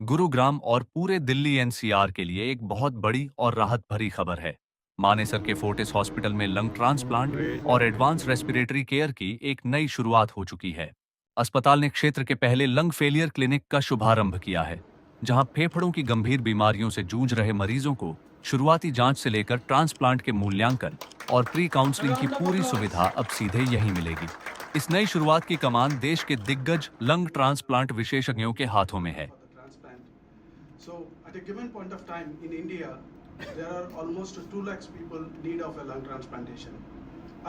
गुरुग्राम और पूरे दिल्ली एनसीआर के लिए एक बहुत बड़ी और राहत भरी खबर है। मानेसर के फोर्टिस हॉस्पिटल में लंग ट्रांसप्लांट और एडवांस रेस्पिरेटरी केयर की एक नई शुरुआत हो चुकी है। अस्पताल ने क्षेत्र के पहले लंग फेलियर क्लिनिक का शुभारंभ किया है, जहां फेफड़ों की गंभीर बीमारियों से जूझ रहे मरीजों को शुरुआती जांच से लेकर ट्रांसप्लांट के मूल्यांकन और प्री काउंसलिंग की पूरी सुविधा अब सीधे यहीं मिलेगी। इस नई शुरुआत की कमान देश के दिग्गज लंग ट्रांसप्लांट विशेषज्ञों के हाथों में है। for the transplant. So at a given point of time in India, there are almost 2 lakhs people need of a lung transplantation.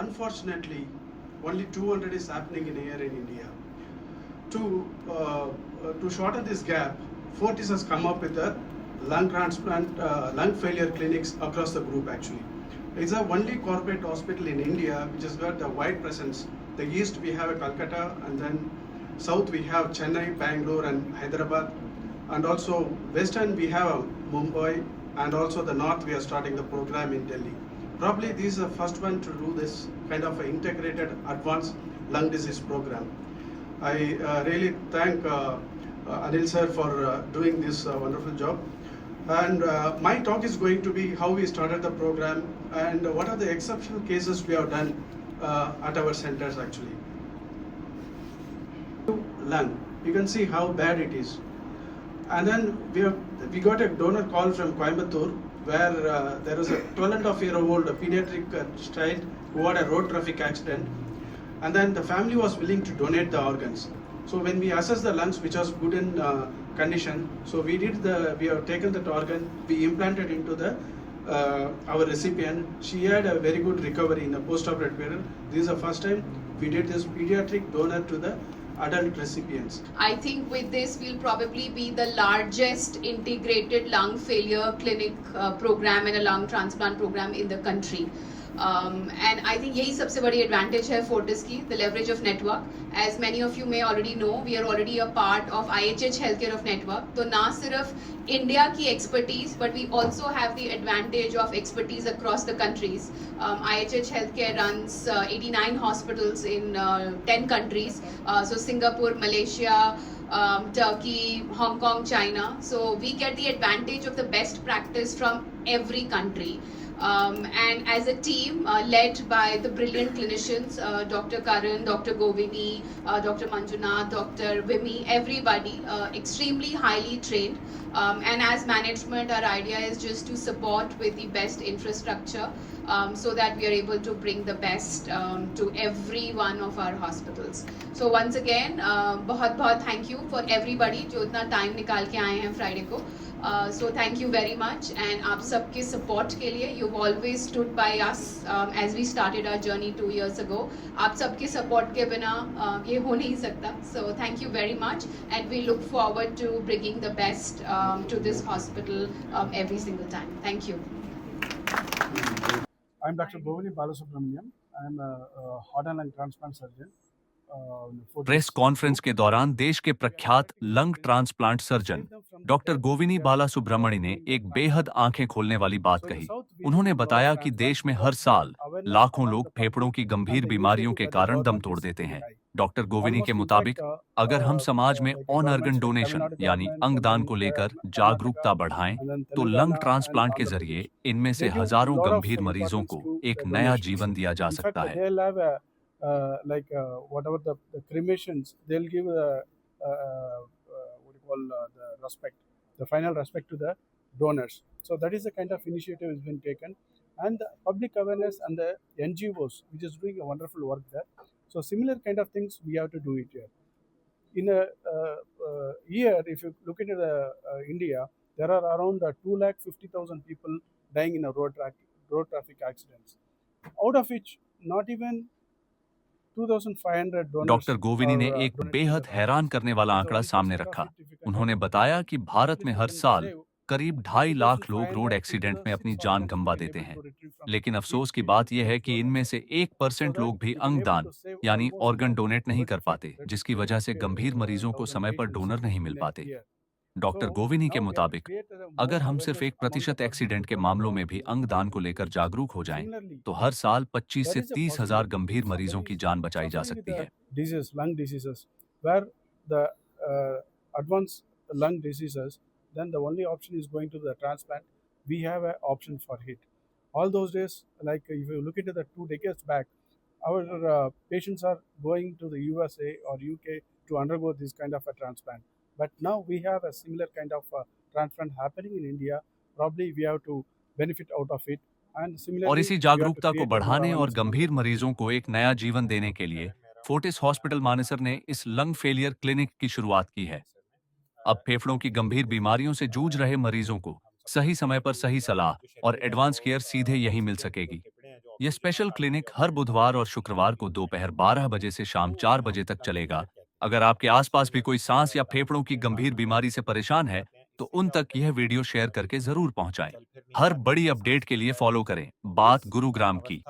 Unfortunately, only 200 is happening in a year in India. To shorten this gap, Fortis has come up with a lung transplant, lung failure clinics across the group actually. It's the only corporate hospital in India which has got a wide presence. The east we have a Calcutta, and then south we have Chennai, Bangalore and Hyderabad, and also western we have Mumbai, and also the north we are starting the program in Delhi. Probably this is the first one to do this kind of integrated advanced lung disease program. I really thank Anil sir for doing this wonderful job. And my talk is going to be how we started the program and what are the exceptional cases we have done at our centers actually. Lung, you can see how bad it is. And then we got a donor call from Coimbatore where there was a 12.5-year-old pediatric child who had a road traffic accident, and then the family was willing to donate the organs. So when we assessed the lungs, which was good in condition, so we have taken that organ, we implanted into the our recipient. She had a very good recovery in the post-operative period. This is the first time we did this pediatric donor to the adult recipients. I think with this we'll probably be the largest integrated lung failure clinic program and a lung transplant program in the country. And I think यही सबसे बड़ी advantage है Fortis की, the leverage of network. As many of you may already know, we are already a part of IHH Healthcare of Network. तो ना सिर्फ India की expertise, but we also have the advantage of expertise across the countries. IHH Healthcare runs 89 hospitals in 10 countries. So Singapore, Malaysia, Turkey, Hong Kong, China. So we get the advantage of the best practice from every country. And as a team led by the brilliant clinicians, Dr. Karan, Dr. Govini, Dr. Manjunath, Dr. Vimi, everybody extremely highly trained. And as management, our idea is just to support with the best infrastructure so that we are able to bring the best to every one of our hospitals. So once again, बहुत बहुत thank you for everybody जो इतना time निकाल के आए हैं Friday को. So thank you very much, and आप सबके support के लिए you've always stood by us as we started our journey 2 years ago. आप सबके support के बिना ये हो नहीं सकता. So thank you very much, and we look forward to bringing the best to this hospital every single time. Thank you. I'm Dr. Govini Balasubramaniam. I'm a heart and lung transplant surgeon. Press conference के दौरान देश के प्रख्यात lung transplant surgeon doctor गोविनी बाला सुब्रमणी ने एक बेहद आंखें खोलने वाली बात कही। उन्होंने बताया कि देश में हर साल लाखों लोग फेफड़ों की गंभीर बीमारियों के कारण दम तोड़ देते हैं। डॉक्टर गोविनी के मुताबिक अगर हम समाज में ऑन ऑर्गन डोनेशन यानी अंगदान को लेकर जागरूकता बढ़ाएं, तो लंग ट्रांसप्लांट के जरिए इनमें से हजारों गंभीर मरीजों को एक नया जीवन दिया जा सकता है। Whatever the cremations, they'll give what you call the respect, the final respect to the donors. So that is the kind of initiative has been taken, and the public awareness and the NGOs, which is doing a wonderful work there. So similar kind of things we have to do it here. In a year, if you look into the India, there are around 250,000 people dying in a road traffic accidents, out of which not even doctor गोविनी ने एक बेहद हैरान करने वाला आंकड़ा सामने रखा। उन्होंने बताया कि भारत में हर साल करीब 2.5 लाख लोग रोड एक्सीडेंट में अपनी जान गंवा देते हैं। लेकिन अफसोस की बात यह है कि इनमें से 1% लोग भी अंगदान यानी ऑर्गन डोनेट नहीं कर पाते, जिसकी वजह से गंभीर मरीजों को समय पर डोनर नहीं मिल पाते। डॉक्टर गोविनी के मुताबिक अगर हम सिर्फ 1% एक्सीडेंट के मामलों में भी अंगदान को लेकर जागरूक हो जाएं, तो हर साल 25 से 30 हजार गंभीर मरीजों की जान बचाई जा सकती है। lung diseases, where the advanced lung diseases, then the only option is going to the transplant. We have an option for it. All those days, like if you look into the 2 decades back, our patients are going to the USA or UK to undergo this kind of a transplant. But now we have a similar kind of transplant happening in India. Probably we have to benefit out of it. And और similarly, इसी we have to जागरूकता को create a more बढ़ाने और awareness for गंभीर it. मरीजों को एक नया जीवन देने के लिए फोर्टिस हॉस्पिटल मानेसर ने इस लंग फेलियर क्लिनिक की शुरुआत की है। अब फेफड़ों की गंभीर बीमारियों से जूझ रहे मरीजों को सही समय पर सही सलाह और एडवांस केयर सीधे यहीं मिल सकेगी। यह स्पेशल क्लिनिक हर बुधवार और शुक्रवार को दोपहर 12 बजे से शाम 4 बजे तक चलेगा। अगर आपके आसपास भी कोई सांस या फेफड़ों की गंभीर बीमारी से परेशान है, तो उन तक यह वीडियो शेयर करके जरूर पहुंचाएं। हर बड़ी अपडेट के लिए फॉलो करें बात गुरुग्राम की।